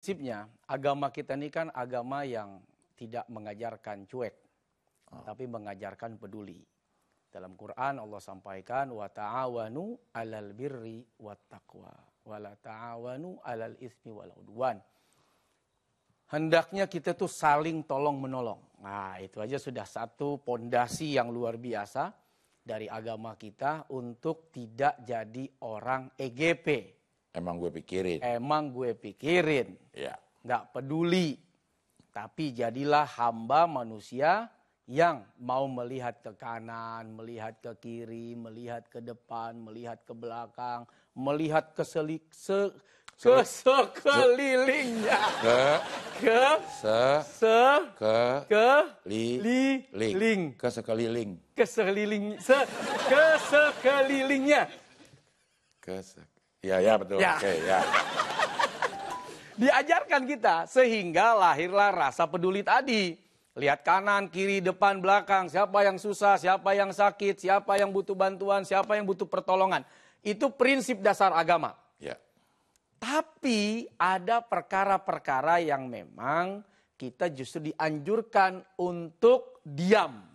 Prinsipnya, agama kita ini kan agama yang tidak mengajarkan cuek, tapi mengajarkan peduli. Dalam Quran Allah sampaikan, wa ta'awanu 'alal birri wat taqwa, wa la ta'awanu 'alal ismi wal 'udwan. Hendaknya kita tuh saling tolong menolong. Nah, itu aja sudah satu pondasi yang luar biasa dari agama kita untuk tidak jadi orang EGP. Emang gue pikirin. Ya. Nggak peduli. Tapi jadilah hamba manusia yang mau melihat ke kanan, melihat ke kiri, melihat ke depan, melihat ke belakang, melihat ke sekelilingnya. Kesekelilingnya. Ya betul. Ya. Oke, ya. Diajarkan kita sehingga lahirlah rasa peduli tadi. Lihat kanan, kiri, depan, belakang. Siapa yang susah, siapa yang sakit, siapa yang butuh bantuan, siapa yang butuh pertolongan. Itu prinsip dasar agama. Ya. Tapi ada perkara-perkara yang memang kita justru dianjurkan untuk diam.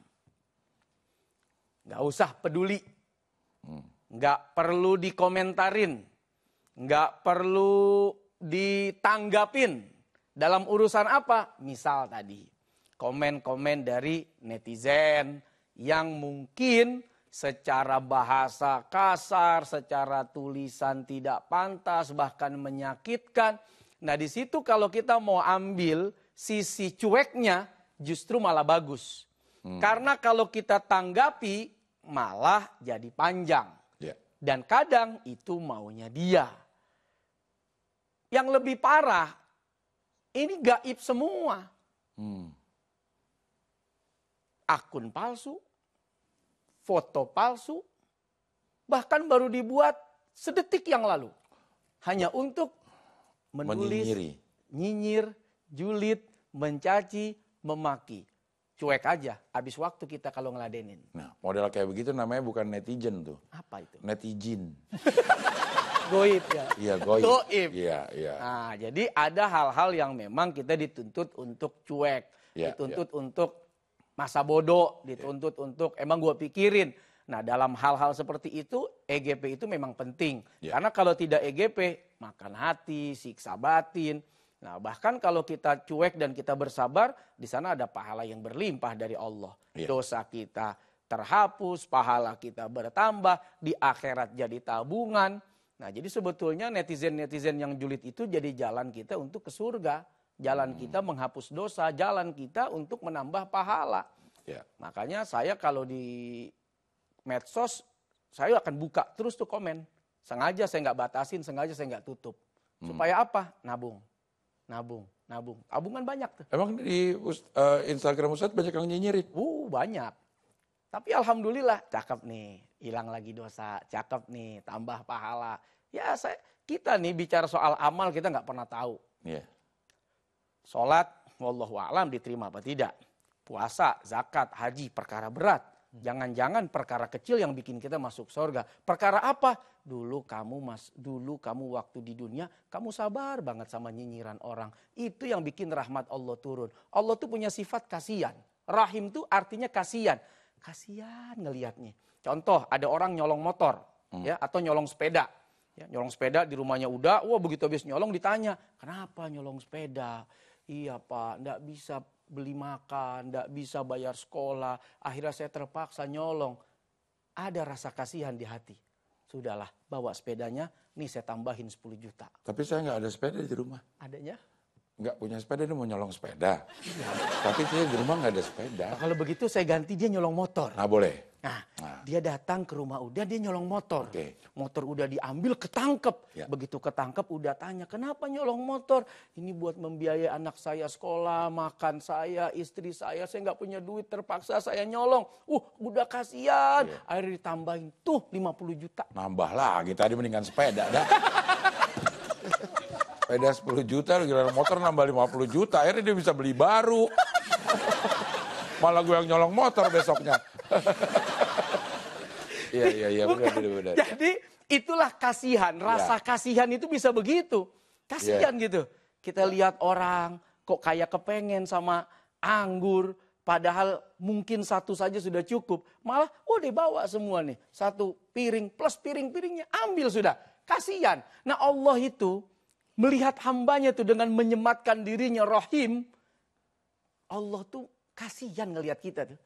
Nggak usah peduli. Nggak perlu dikomentarin. Nggak perlu ditanggapin. Dalam urusan apa? Misal tadi, komen-komen dari netizen yang mungkin secara bahasa kasar, secara tulisan tidak pantas, bahkan menyakitkan. Nah, di situ kalau kita mau ambil sisi cueknya, justru malah bagus. Karena kalau kita tanggapi, malah jadi panjang. Ya. Dan kadang itu maunya dia. Yang lebih parah, ini gaib semua. Akun palsu, foto palsu, bahkan baru dibuat sedetik yang lalu. Hanya untuk menulis, nyinyir, julid, mencaci, memaki. Cuek aja, habis waktu kita kalau ngeladenin. Nah, model kayak begitu namanya bukan netizen tuh. Apa itu? Netizen. Goib ya? Iya, goib. Iya. Nah, jadi ada hal-hal yang memang kita dituntut untuk cuek. Dituntut untuk masa bodoh, dituntut untuk emang gue pikirin. Nah, dalam hal-hal seperti itu, EGP itu memang penting. Karena kalau tidak EGP, makan hati, siksa batin. Nah, bahkan kalau kita cuek dan kita bersabar, di sana ada pahala yang berlimpah dari Allah. Dosa kita terhapus, pahala kita bertambah, di akhirat jadi tabungan. Nah, jadi sebetulnya netizen-netizen yang julid itu jadi jalan kita untuk ke surga. Jalan kita menghapus dosa, jalan kita untuk menambah pahala. Makanya saya kalau di medsos, saya akan buka terus tuh komen. Sengaja saya nggak batasin, sengaja saya nggak tutup. Supaya apa? Nabung. Tabungan banyak tuh. Emang di Instagram Ustadz banyak yang nyinyirin? Banyak. Tapi alhamdulillah, cakep nih. Hilang lagi dosa, cakep nih, tambah pahala. Ya kita nih bicara soal amal kita nggak pernah tahu. Sholat, wallahu a'lam diterima apa tidak. Puasa, zakat, haji, perkara berat. Jangan-jangan perkara kecil yang bikin kita masuk surga. Perkara apa? Dulu kamu waktu di dunia, kamu sabar banget sama nyinyiran orang. Itu yang bikin rahmat Allah turun. Allah tuh punya sifat kasihan. Rahim tuh artinya kasihan. Kasihan ngelihatnya. Contoh, ada orang nyolong motor ya atau nyolong sepeda. Ya, nyolong sepeda di rumahnya udah, begitu habis nyolong ditanya, kenapa nyolong sepeda? Iya Pak, enggak bisa beli makan, enggak bisa bayar sekolah, akhirnya saya terpaksa nyolong. Ada rasa kasihan di hati. Sudahlah, bawa sepedanya, nih saya tambahin 10 juta. Tapi saya nggak ada sepeda di rumah. Adanya? Nggak punya sepeda, dia mau nyolong sepeda. Tapi saya di rumah nggak ada sepeda. Nah, kalau begitu saya ganti dia nyolong motor. Nah, boleh. Nah, dia datang ke rumah udah, dia nyolong motor. Oke. Motor udah diambil, ketangkep. Begitu ketangkep udah tanya, kenapa nyolong motor? Ini buat membiayai anak saya sekolah, makan saya, istri saya nggak punya duit, terpaksa saya nyolong. Udah kasihan. Akhirnya ditambahin, tuh 50 juta. Nambah lagi, tadi mendingan sepeda dah. Sepeda 10 juta, giliran motor nambah 50 juta. Akhirnya dia bisa beli baru. Malah gue yang nyolong motor besoknya. Iya, benar. Jadi itulah kasihan, rasa kasihan itu bisa begitu. Kasihan gitu. Kita lihat orang kok kayak kepengen sama anggur. Padahal mungkin satu saja sudah cukup. Malah dibawa semua nih. Satu piring plus piring-piringnya ambil sudah. Kasihan. Nah Allah itu melihat hambanya tuh dengan menyematkan dirinya Rahim. Allah tuh kasihan ngelihat kita tuh.